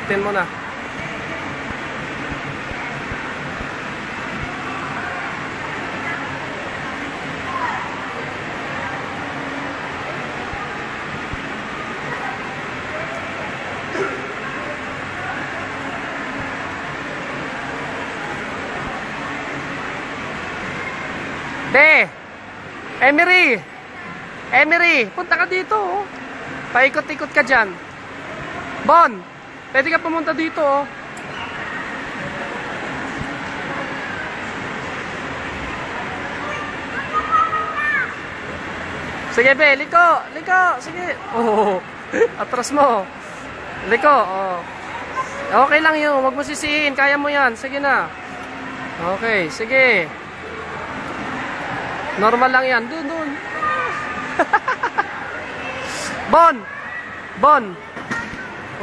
Saktin mo na. De, Emery, punta ka dito, oh. Paikot-ikot ka dyan. Bon, pwede ka pumunta dito, oh. Sige, be, liko, sige. Oh, atras mo. Liko, oh. Okay lang yun, huwag mo sisihin, kaya mo yan, sige na. Okay, sige. Normal lang yan. Doon. Bon.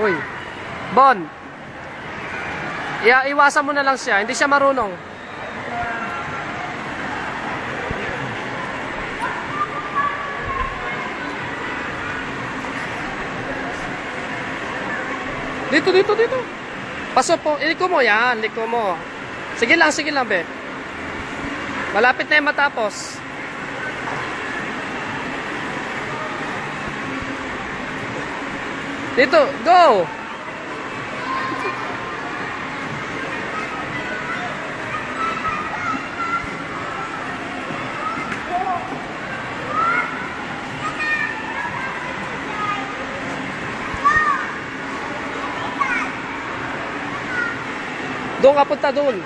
Uy. Bon. Iwasan mo na lang siya. Hindi siya marunong. Dito. Pasok po. Liko mo yan. Liko mo. Sige lang, be. Malapit na yung matapos. Dito, go! Doon ka punta doon.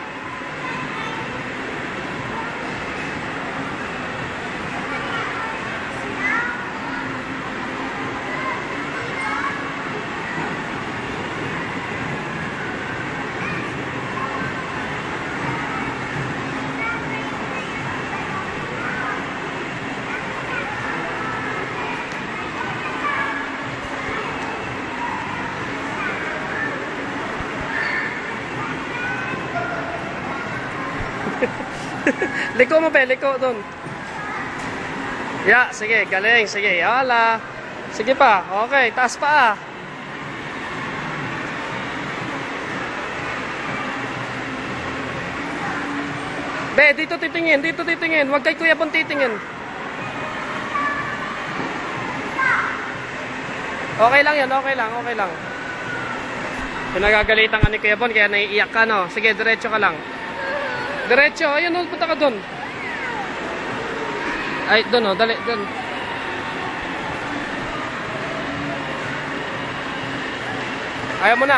Liko mo, liko doon. Sige, galing, sige. Hala. Sige pa, okay, taas pa. Be, dito titingin. Huwag kay Kuya Bon titingin. Okay lang yan, okay lang. Pinagagalitan ka ni Kuya Bon, kaya naiiyak ka, no? Sige, diretso ka lang. Diretso, ayun, punta ka doon. Ay, doon, dali, doon. Ayaw mo na.